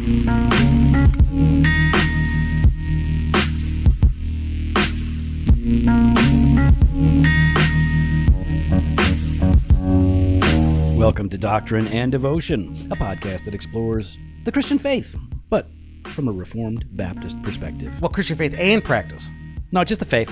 Welcome to Doctrine and Devotion, a podcast that explores the Christian faith, but from a Reformed Baptist perspective. Well, Christian faith and practice. No, just the faith.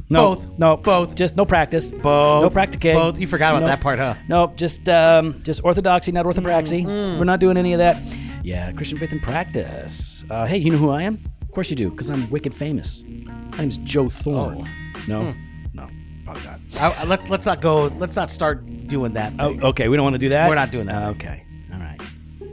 No, Both. No, Both. Just no practice. Both. No practicate. Both. You forgot about No. that part, huh? No, just orthodoxy, not orthopraxy. We're not doing any of that. Yeah, Christian faith and practice. Hey, you know who I am? Of course you do, because I'm wicked famous. My name's Joe Thorne. No, probably not. Let's not go. Let's not start doing that thing. Oh, okay, we don't want to do that? We're not doing that. Okay, all right.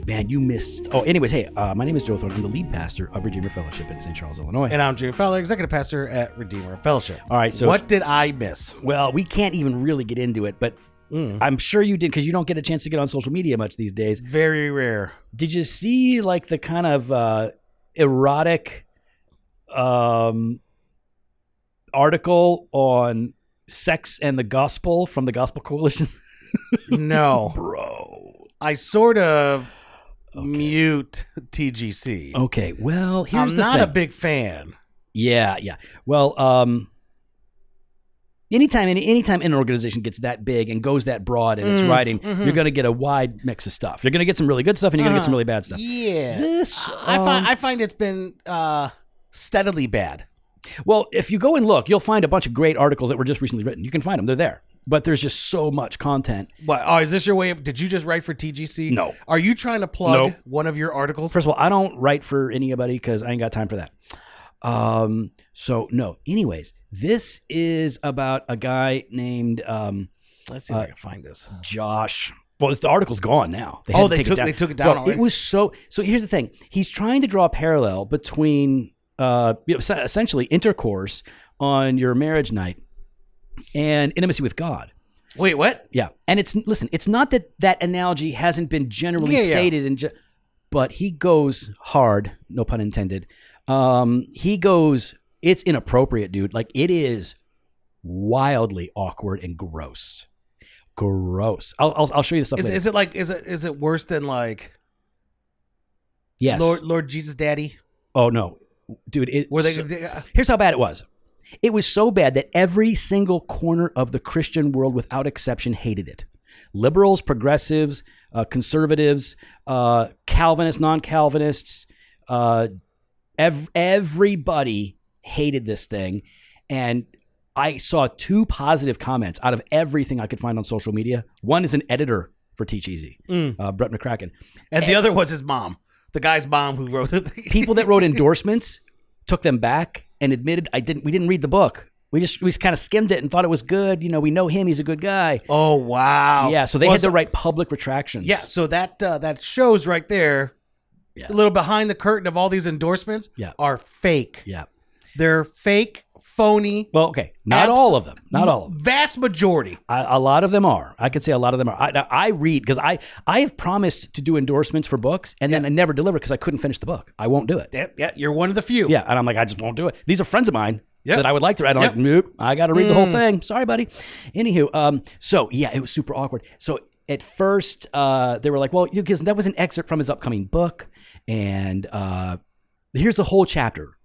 Man, you missed. Oh, anyways, hey, my name is Joe Thorne. I'm the lead pastor of Redeemer Fellowship in St. Charles, Illinois. And I'm Jimmy Fowler, executive pastor at Redeemer Fellowship. All right, so what did I miss? Well, we can't even really get into it, but I'm sure you did because you don't get a chance to get on social media much these days. Very rare. Did you see like the kind of erotic article on sex and the gospel from the Gospel Coalition? No. Bro. I sort of mute TGC. Okay, well, here's I'm the not thing. a big fan. Yeah. Well, anytime an organization gets that big and goes that broad in its writing, you're going to get a wide mix of stuff. You're going to get some really good stuff, and you're going to get some really bad stuff. Yeah. This, I find it's been steadily bad. Well, if you go and look, you'll find a bunch of great articles that were just recently written. You can find them; they're there. But there's just so much content. What? Oh, is this your way? Did you just write for TGC? No. Are you trying to plug Nope. one of your articles? First of all, I don't write for anybody because I ain't got time for that. So no. Anyways, this is about a guy named Let's see if I can find this. Josh. Well, the article's gone now. They took it down Well, already? it was so here's the thing. He's trying to draw a parallel between essentially intercourse on your marriage night and intimacy with God. Wait, what? Yeah. And it's not that analogy hasn't been generally stated, but he goes hard, no pun intended. It's inappropriate, dude. Like, it is wildly awkward and gross. I'll show you the stuff later. Is it worse than like Yes. Lord Jesus Daddy? Oh, no. Dude, here's how bad it was. It was so bad that every single corner of the Christian world, without exception, hated it. Liberals, progressives, conservatives, Calvinists, non-Calvinists, everybody hated this thing. And I saw 2 positive comments out of everything I could find on social media. One is an editor for Teach Easy, Brett McCracken. And the other was his mom. The guy's mom who wrote it. People that wrote endorsements took them back and admitted we didn't read the book. We just kind of skimmed it and thought it was good. You know, we know him; he's a good guy. Oh wow! Yeah, so they had to write public retractions. Yeah, so that shows right there. Yeah. A little behind the curtain of all these endorsements are fake. Yeah, they're fake, phony. Well, okay, not all of them. Not all of them. Vast majority. A lot of them are. I could say a lot of them are. I read because I have promised to do endorsements for books, and then I never deliver because I couldn't finish the book. I won't do it. Yeah, you're one of the few. Yeah, and I'm like, I just won't do it. These are friends of mine that I would like to write. I'm like, nope, I got to read the whole thing. Sorry, buddy. Anywho, so yeah, it was super awkward. So at first, they were like, well, because that was an excerpt from his upcoming book, and here's the whole chapter.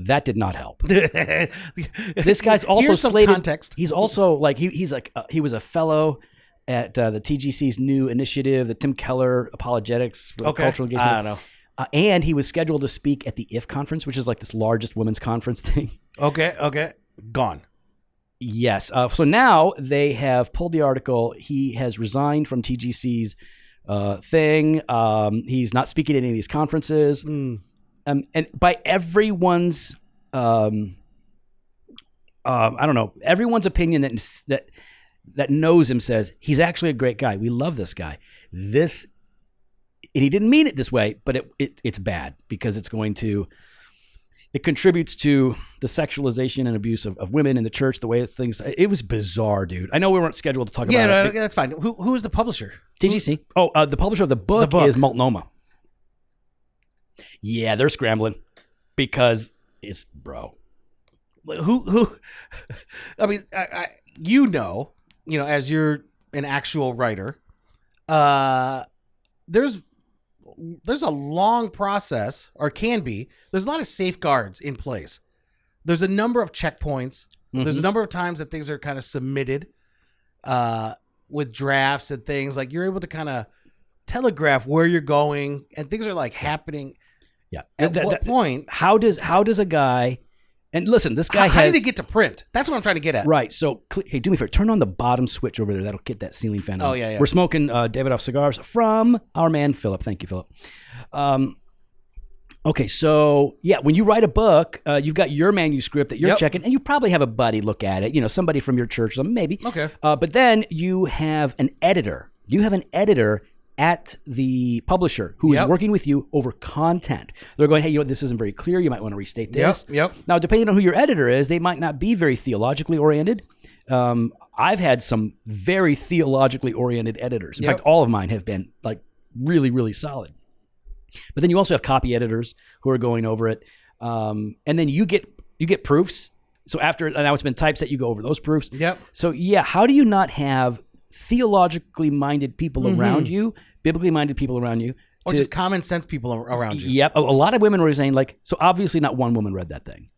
That did not help. This guy's also Here's some slated. Context. He's also like he was a fellow at the TGC's new initiative, the Tim Keller Apologetics Cultural Engagement. I don't know. And he was scheduled to speak at the IF conference, which is like this largest women's conference thing. Okay. Gone. Yes. So now they have pulled the article. He has resigned from TGC's thing. He's not speaking at any of these conferences. And by everyone's, I don't know, everyone's opinion that knows him says he's actually a great guy. We love this guy. And he didn't mean it this way, but it's bad because it contributes to the sexualization and abuse of women in the church, the way things. It was bizarre, dude. I know we weren't scheduled to talk about it. Yeah, that's fine. Who is the publisher? TGC. The publisher of the book is Multnomah. Yeah, they're scrambling because it's bro. Who? I mean, you know, as you're an actual writer, there's there's a long process, or can be. There's a lot of safeguards in place. There's a number of checkpoints. There's a number of times that things are kind of submitted with drafts and things. Like you're able to kind of telegraph where you're going, and things are like happening. Yeah. At what point? How does a guy? And listen, this guy how did it get to print? That's what I'm trying to get at. Right. So, hey, do me a favor. Turn on the bottom switch over there. That'll get that ceiling fan on. Oh, yeah. We're smoking Davidoff cigars from our man, Philip. Thank you, Philip. Okay, so, yeah, when you write a book, you've got your manuscript that you're checking, and you probably have a buddy look at it, somebody from your church, maybe. Okay. But then you have an editor. You have an editor at the publisher who is working with you over content. They're going, hey, this isn't very clear. You might want to restate this. Yep. Now, depending on who your editor is, they might not be very theologically oriented. I've had some very theologically oriented editors. In fact, all of mine have been like really, really solid. But then you also have copy editors who are going over it. And then you get proofs. So after now it's been typeset, you go over those proofs. Yep. So yeah, how do you not have theologically minded people around you, biblically minded people around you, or just common sense people around you? Yep. A lot of women were saying so obviously not one woman read that thing.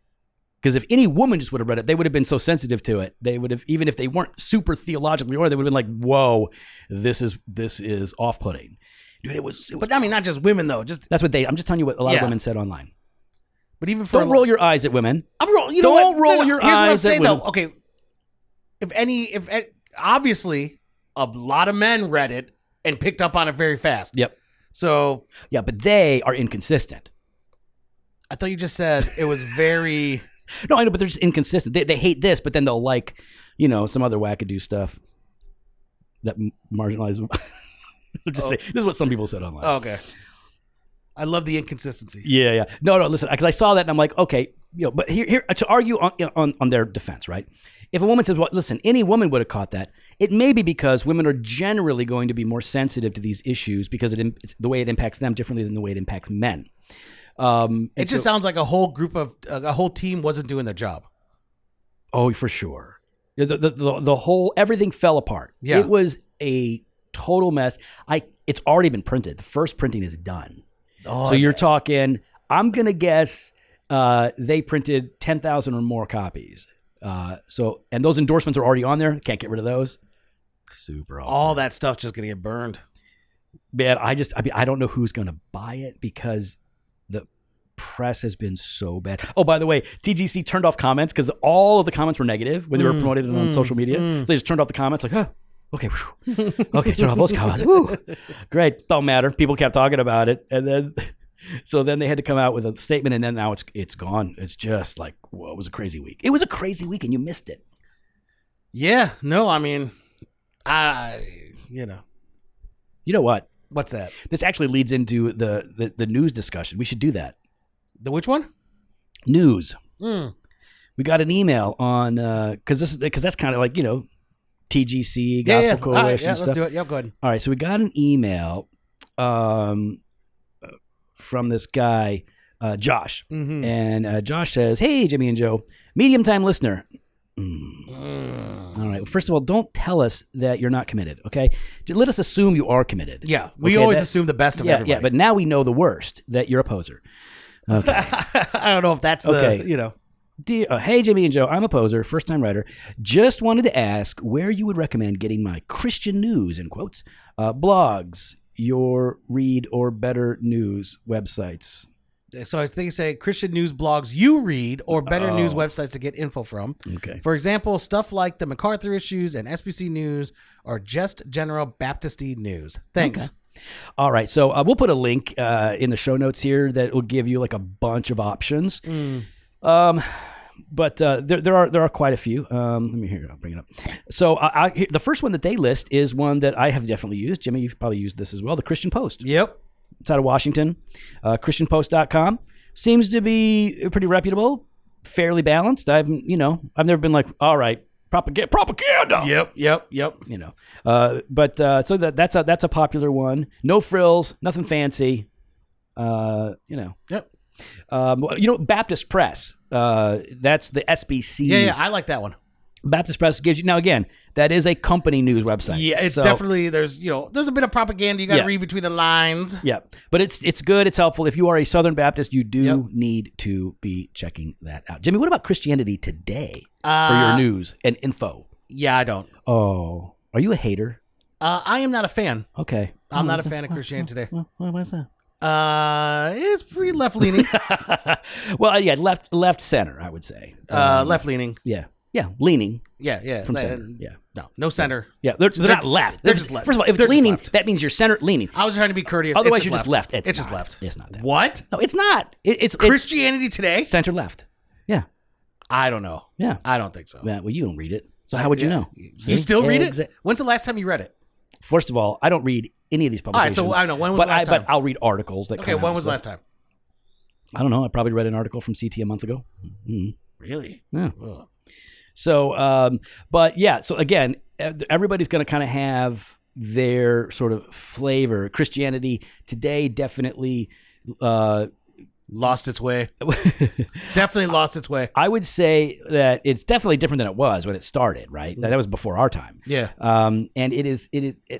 Because if any woman just would have read it, they would have been so sensitive to it. They would have, even if they weren't super theologically oriented, they would have been like, whoa, this is off-putting. Dude, it was but I mean, not just women though. That's what I'm just telling you what a lot of women said online. But even for don't roll your eyes at women. Don't roll your eyes. Here's what I'm saying though. Okay, if obviously a lot of men read it and picked up on it very fast. Yep. So yeah, but they are inconsistent. I thought you just said it was very. No, I know, but they're just inconsistent. They hate this, but then they'll like, some other wackadoo stuff that marginalizes. Just say, this is what some people said online. Oh, okay. I love the inconsistency. Yeah. No, listen, because I saw that and I'm like, okay, but here to argue on their defense, right? If a woman says, well, listen, any woman would have caught that. It may be because women are generally going to be more sensitive to these issues because it's the way it impacts them differently than the way it impacts men. It just sounds like a whole team wasn't doing their job. Oh, for sure. The whole, everything fell apart. Yeah. It was a total mess. It's already been printed. The first printing is done. So you're talking, I'm going to guess they printed 10,000 or more copies. And those endorsements are already on there. Can't get rid of those. Super awkward. All that stuff's just going to get burned. Man, I don't know who's going to buy it because the press has been so bad. Oh, by the way, TGC turned off comments because all of the comments were negative when they were promoted on social media. So they just turned off the comments like, oh, okay. Okay, turn off those comments. Woo. Great. Don't matter. People kept talking about it. And then, so then they had to come out with a statement and then now it's gone. It's just like, whoa, it was a crazy week. It was a crazy week and you missed it. Yeah. No, I mean, You know what? What's that? This actually leads into the news discussion. We should do that. The which one? News. We got an email on because that's kind of like TGC Gospel Coalition stuff. Let's do it. Yep, go ahead. All right, so we got an email from this guy Josh, and Josh says, "Hey, Jimmy and Joe, medium time listener." All right. Well, first of all, don't tell us that you're not committed, okay? Let us assume you are committed. Yeah, we always assume the best of everybody. Yeah, but now we know the worst, that you're a poser. Okay. I don't know if that's Hey, Jimmy and Joe, I'm a poser, first-time writer. Just wanted to ask where you would recommend getting my Christian news, in quotes, blogs, your read or better news websites. So I think you say Christian news blogs you read or better news websites to get info from. Okay. For example, stuff like the MacArthur issues and SBC News or just general Baptist-y news. Thanks. Okay. All right. So we'll put a link in the show notes here that will give you like a bunch of options. But there are quite a few. Let me I'll bring it up. So the first one that they list is one that I have definitely used. Jimmy, you've probably used this as well. The Christian Post. Yep. It's out of Washington. ChristianPost.com seems to be pretty reputable, fairly balanced. I've never been like, all right, propaganda. Yep. So that's a popular one. No frills, nothing fancy. Yep. Baptist Press. That's the SBC. Yeah, I like that one. Baptist Press gives you, now again, that is a company news website. Yeah, it's definitely, there's a bit of propaganda. You got to read between the lines. Yeah, but it's good. It's helpful. If you are a Southern Baptist, you do need to be checking that out. Jimmy, what about Christianity Today for your news and info? Yeah, I don't. Oh, are you a hater? I am not a fan. Okay. I'm not a fan of Christianity Today. Why is that? It's pretty left-leaning. Well, yeah, left center, I would say. Left-leaning. Yeah. Yeah, leaning. Yeah. From center. Yeah. No center. Yeah, they're not left. They're just left. First of all, if it's leaning, that means you're center leaning. I was trying to be courteous. Otherwise, you're just left. It's just left. It's not that. What? No, it's not. It's Christianity Today? Center left. Yeah. I don't know. Yeah. I don't think so. Yeah, well, you don't read it. So how would you know? You still read it? When's the last time you read it? First of all, I don't read any of these publications. All right, so I don't know. When was the last time? But I'll read articles that come out. Okay, when was the last time? I don't know. I probably read an article from CT a month ago. Mm-hmm. Really? Yeah. Ugh. So, but yeah, so again, everybody's going to kind of have their sort of flavor. Christianity Today definitely lost its way. Definitely lost its way. I would say that it's definitely different than it was when it started, right? Mm-hmm. That was before our time. Yeah. And it is.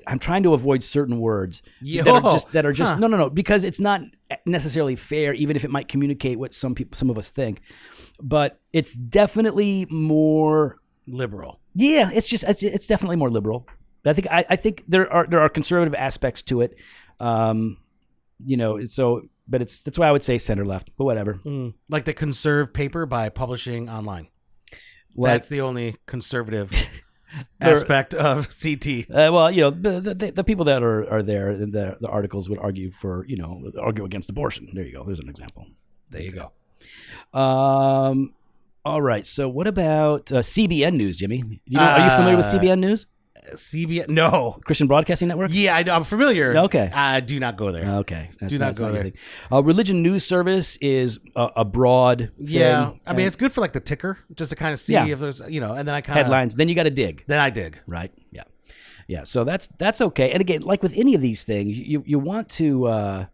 I'm trying to avoid certain words that are just no, because it's not necessarily fair, even if it might communicate what some of us think. But it's definitely more liberal. Yeah, it's definitely more liberal. I think there are conservative aspects to it. But that's why I would say center left, but whatever. Like the conserve paper by publishing online. That's the only conservative aspect of CT. The people that are there in the articles would argue against abortion. There you go. There's an example. There you go. All right. So what about CBN News, Jimmy? Are you familiar with CBN News? CBN? No. Christian Broadcasting Network? Yeah, I'm familiar. Okay. I do not go there. Okay. Do not go there. Religion News Service is a broad thing. Yeah. I mean, it's good for like the ticker, just to kind of see if there's, and then I kind of... Headlines. Then you got to dig. Then I dig. Right? Yeah. Yeah. So that's okay. And again, like with any of these things, you want to...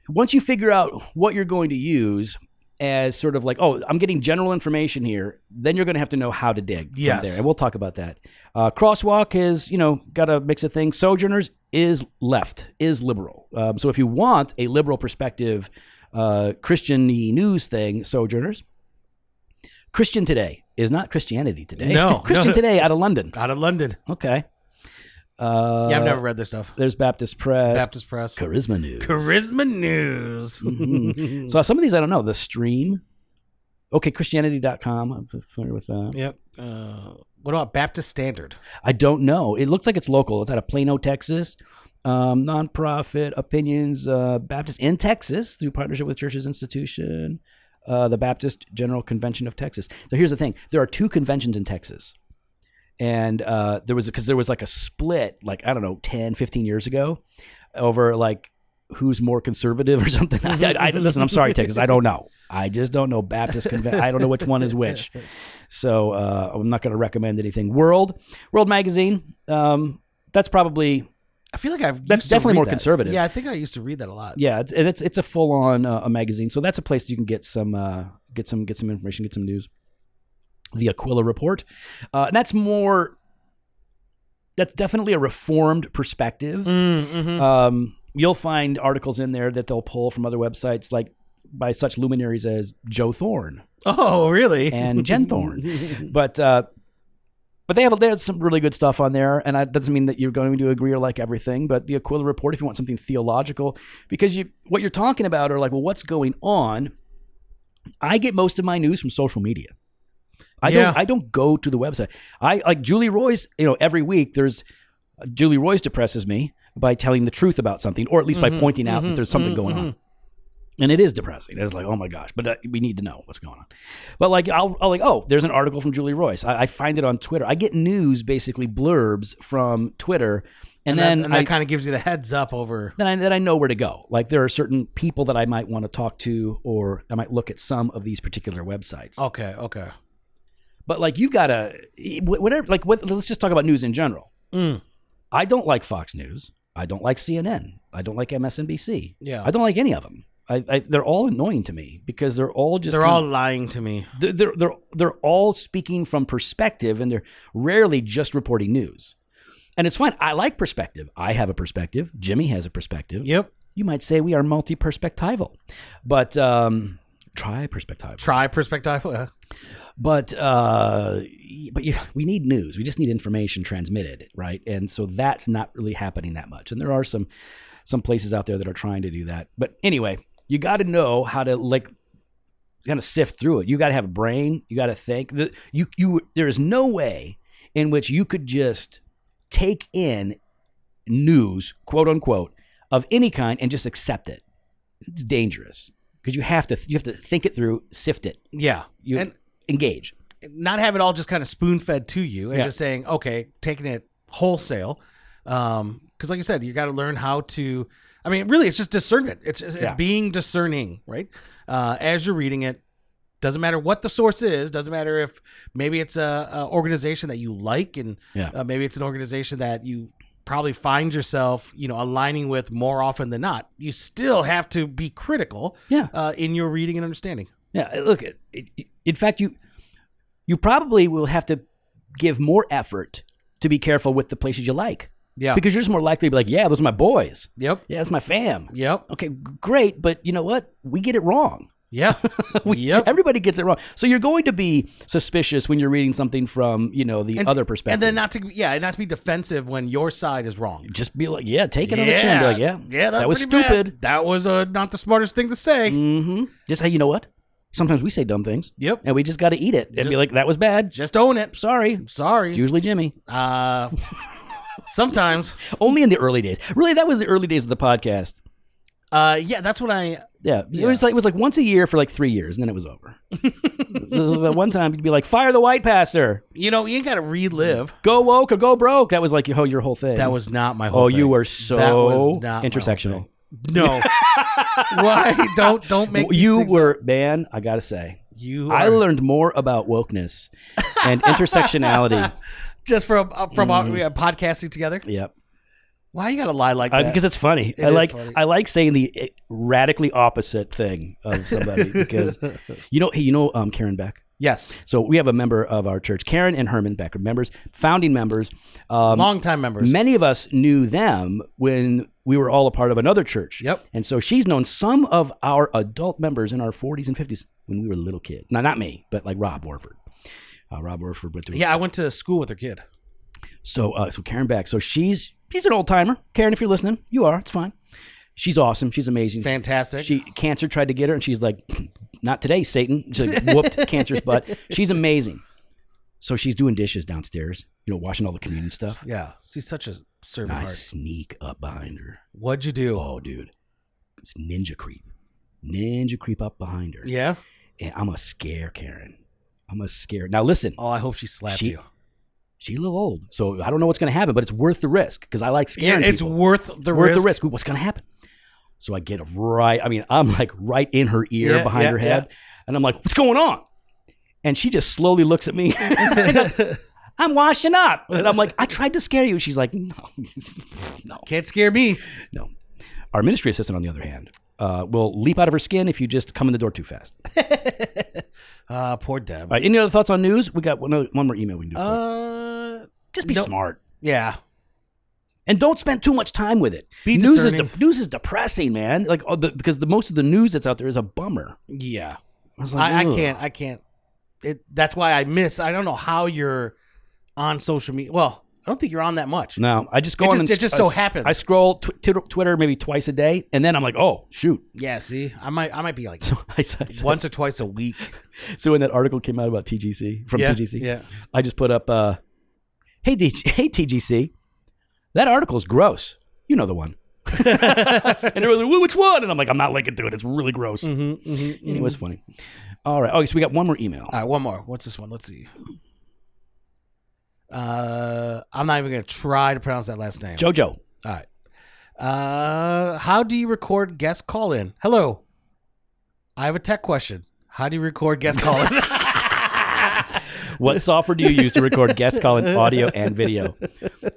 once you figure out what you're going to use as sort of like, I'm getting general information here, then you're going to have to know how to dig from there. And we'll talk about that. Crosswalk is, got a mix of things. Sojourners is left, is liberal. So if you want a liberal perspective, Christian-y news thing, Sojourners. Christian Today is not Christianity Today. No. Today out of London. Out of London. Okay. I've never read their stuff. There's Baptist Press. Charisma News. Mm-hmm. So some of these I don't know. The Stream. Okay, Christianity.com. I'm familiar with that. Yep. What about Baptist Standard? I don't know. It looks like it's local. It's out of Plano, Texas. Nonprofit opinions. Baptist in Texas through partnership with Churches Institution. The Baptist General Convention of Texas. So here's the thing. There are 2 conventions in Texas. And there was like a split, like, I don't know, 10, 15 years ago over like who's more conservative or something. Listen, I'm sorry, Texas. I don't know. I just don't know. Baptist convention. I don't know which one is which. So I'm not going to recommend anything. World Magazine. That's probably. I feel like that's definitely more conservative. Yeah, I think I used to read that a lot. Yeah, it's a full on a magazine. So that's a place you can get some information, get some news. The Aquila Report. That's definitely a reformed perspective. Mm-hmm. You'll find articles in there that they'll pull from other websites, like by such luminaries as Joe Thorne. Oh, really? And Jen Thorne. But there's some really good stuff on there, and that doesn't mean that you're going to agree or like everything, but the Aquila Report, if you want something theological, because what you're talking about are like, well, what's going on? I get most of my news from social media. I don't go to the website. I like Julie Roy's, every week Julie Roy's depresses me by telling the truth about something, or at least by pointing out that there's something going on. And it is depressing. It's like, oh my gosh, but we need to know what's going on. But like, I'll like, there's an article from Julie Royce. I find it on Twitter. I get news, basically blurbs from Twitter. And then that kind of gives you the heads up over. Then I know where to go. Like there are certain people that I might want to talk to, or I might look at some of these particular websites. Okay. But like you've got to whatever. Like let's just talk about news in general. I don't like Fox News. I don't like CNN. I don't like MSNBC. Yeah. I don't like any of them. They're all annoying to me because they're all just they're all lying to me. They're all speaking from perspective, and they're rarely just reporting news. And it's fine. I like perspective. I have a perspective. Jimmy has a perspective. Yep. You might say we are multi-perspectival, but tri-perspectival. Tri-perspectival. But we need news. We just need information transmitted, right? And so that's not really happening that much. And there are some places out there that are trying to do that. But anyway, you got to know how to kind of sift through it. You got to have a brain. You got to think. There is no way in which you could just take in news, quote unquote, of any kind and just accept it. It's dangerous because you have to think it through, sift it. Yeah. And engage. Not have it all just kind of spoon-fed to you and just saying, okay, taking it wholesale. Because like I said, you got to learn how to, I mean, really, it's just discernment. It's being discerning, right? As you're reading it, doesn't matter what the source is, doesn't matter if maybe it's a organization that you like and maybe it's an organization that you probably find yourself, aligning with more often than not. You still have to be critical in your reading and understanding. Yeah, look, in fact, you probably will have to give more effort to be careful with the places you like. Yeah. Because you're just more likely to be like, yeah, those are my boys. Yep. Yeah, that's my fam. Yep. Okay, great. But you know what? We get it wrong. Yeah. Everybody gets it wrong. So you're going to be suspicious when you're reading something from, the other perspective. And then not to be defensive when your side is wrong. Just be like, take it on the chin. Be like, that was stupid. Bad. That was not the smartest thing to say. Mm-hmm. Just say, you know what? Sometimes we say dumb things. Yep. And we just got to eat it and be like, that was bad. Just own it. Sorry. It's usually Jimmy. Sometimes. Only in the early days. Really, that was the early days of the podcast. That's when I... Yeah. It was like once a year for like 3 years, and then it was over. One time, you'd be like, fire the white pastor. You ain't got to relive. Go woke or go broke. That was like your whole thing. That was not my whole thing. You were so intersectional. No. Why? Don't make you were, man, I got to say. I learned more about wokeness and intersectionality. Just from podcasting together? Yep. Why you gotta lie like that? Because it's funny. I like saying the radically opposite thing of somebody because Karen Beck. Yes. So we have a member of our church, Karen and Herman Beck, are members, founding members, longtime members. Many of us knew them when we were all a part of another church. Yep. And so she's known some of our adult members in our 40s and 50s when we were little kids. Now, not me, but like Rob Warford. Rob Warford went to. Yeah, I went to school with her kid. So Karen Beck. So she's an old timer. Karen, if you're listening, you are. It's fine. She's awesome. She's amazing. Fantastic. Cancer tried to get her, and she's like, not today, Satan. She like, whooped cancer's butt. She's amazing. So she's doing dishes downstairs, washing all the communion stuff. Yeah. She's such a servant heart. I sneak up behind her. What'd you do? Oh, dude. It's ninja creep. Ninja creep up behind her. Yeah? And I'm going to scare Karen. Now, listen. Oh, I hope she slapped you. She's a little old, so I don't know what's going to happen, but it's worth the risk because I like scaring people. It's worth the risk. What's going to happen? So I get I'm like right in her ear behind her head. Yeah. And I'm like, what's going on? And she just slowly looks at me. I'm washing up. And I'm like, I tried to scare you. She's like, no. Can't scare me. No. Our ministry assistant, on the other hand, will leap out of her skin if you just come in the door too fast. Poor Deb. All right, any other thoughts on news? We got one more email we can do. Just be smart. Yeah. And don't spend too much time with it. News is depressing, man. Like because most of the news that's out there is a bummer. Yeah. I can't. That's why I don't know how you're on social media. Well, I don't think you're on that much. No, I just go on. It just so happens. I scroll Twitter maybe twice a day, and then I'm like, oh shoot. Yeah, see, I might be like once or twice a week. So when that article came out about TGC from TGC, I just put up, hey TGC, that article is gross. You know the one. And they were like, well, which one? And I'm like, I'm not linking to it. It's really gross. And it was funny. All right. Okay, so we got one more email. All right, one more. What's this one? Let's see. I'm not even going to try to pronounce that last name. Jojo. All right. How do you record guest call-in? Hello. I have a tech question. How do you record guest call-in? What software do you use to record guest call in audio and video?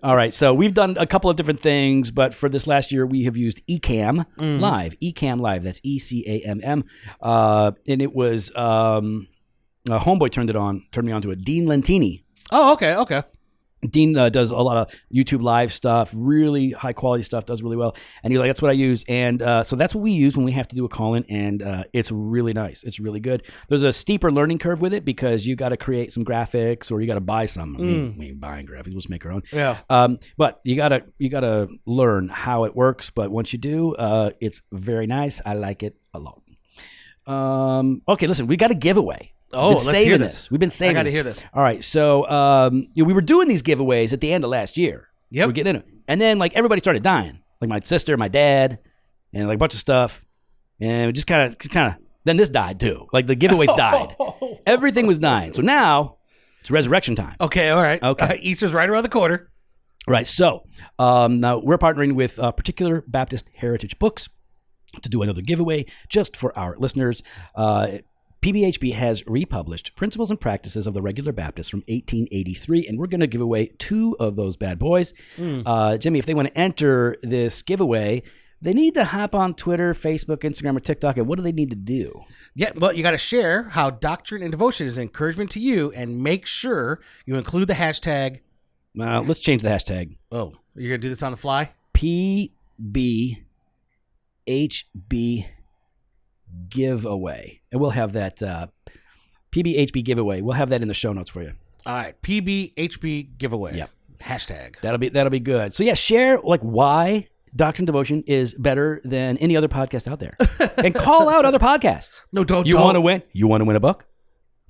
All right, so we've done a couple of different things, but for this last year, we have used Ecamm Live. Ecamm Live, that's ECAMM. And it was, Homeboy turned me on to it. Dean Lentini. Oh, okay. Dean does a lot of YouTube live stuff, really high quality stuff, does really well. And he's like, that's what I use. And so that's what we use when we have to do a call-in. And it's really nice. It's really good. There's a steeper learning curve with it because you got to create some graphics or you got to buy some. We ain't buying graphics. We'll just make our own. Yeah. But you gotta learn how it works. But once you do, it's very nice. I like it a lot. Okay, listen, we got a giveaway. Oh, let's hear this. We've been saving I got to hear this. All right, so we were doing these giveaways at the end of last year. Yep. We're getting into it. And then like everybody started dying. Like my sister, my dad, and like a bunch of stuff. And it just kind of then this died too. Like the giveaways died. Everything was dying. So now it's resurrection time. Okay, all right. Okay. Easter's right around the corner. Right. So now we're partnering with Particular Baptist Heritage Books to do another giveaway just for our listeners. PBHB has republished Principles and Practices of the Regular Baptist from 1883, and we're going to give away 2 of those bad boys. Jimmy, if they want to enter this giveaway, they need to hop on Twitter, Facebook, Instagram, or TikTok, and what do they need to do? Yeah, well, you got to share how Doctrine and Devotion is an encouragement to you, and make sure you include the hashtag. Let's change the hashtag. Oh, you're going to do this on the fly? PBHB giveaway, and we'll have that PBHB giveaway. We'll have that in the show notes for you. All right, PBHB giveaway. Yep. Hashtag. That'll be good. So yeah, share like why Doctrine Devotion is better than any other podcast out there, and call out other podcasts. No, don't. You want to win? You want to win a book?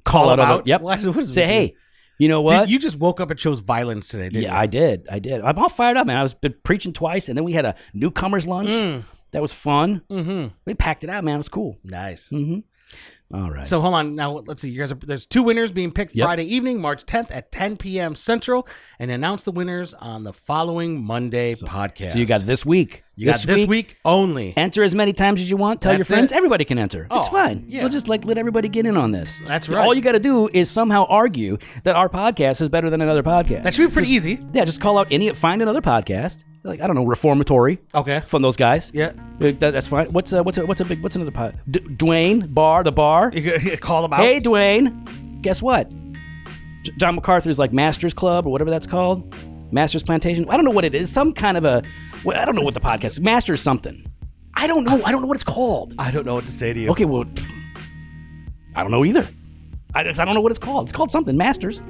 Call out other. Yep. What Say hey. You know what? Dude, you just woke up and chose violence today, didn't you? Yeah, I did. I'm all fired up, man. I was been preaching twice, and then we had a newcomers lunch. That was fun. We packed it out, man. It was cool. Nice. All right. So hold on. Now, let's see. You guys there's 2 winners being picked Friday evening, March 10th at 10 p.m. Central, and announce the winners on the following Monday podcast. So you got this week. This week only. Enter as many times as you want. Tell your friends. Everybody can enter. It's fine. Yeah. We'll just like let everybody get in on this. That's right. All you got to do is somehow argue that our podcast is better than another podcast. That should be pretty easy. Yeah, just call out find another podcast. Like, I don't know, Reformatory. Okay. From those guys. Yeah. That's fine. What's another pod? Dwayne Barr, the bar. You call them out. Hey, Dwayne. Guess what? John MacArthur's like Masters Club or whatever that's called. Masters Plantation. I don't know what it is. Some kind of I don't know what the podcast is. Masters something. I don't know. I don't know what it's called. I don't know what to say to you. Okay, well, I don't know either. I don't know what it's called. It's called something. Masters.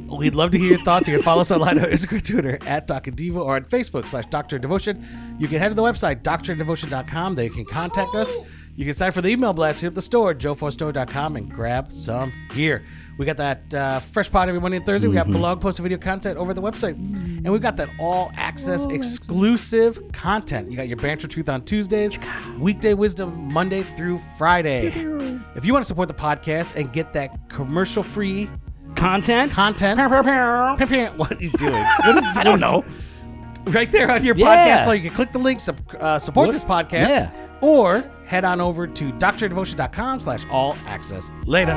We'd love to hear your thoughts. You can follow us online on Instagram, Twitter at Doc and Diva, or on Facebook /Doctrine Devotion. You can head to the website, doctrinedevotion.com. There you can contact us. You can sign for the email blast here at the store, joeforstore.com, and grab some gear. We got that fresh pod every Monday and Thursday. We got blog posts and video content over the website. And we've got that all-access exclusive content. You got your Banter Truth on Tuesdays, Weekday Wisdom Monday through Friday. If you want to support the podcast and get that commercial-free content. What are you doing? I don't know. Right there on your podcast player, you can click the link, support this podcast, or head on over to doctrinedevotion.com/all access. Later.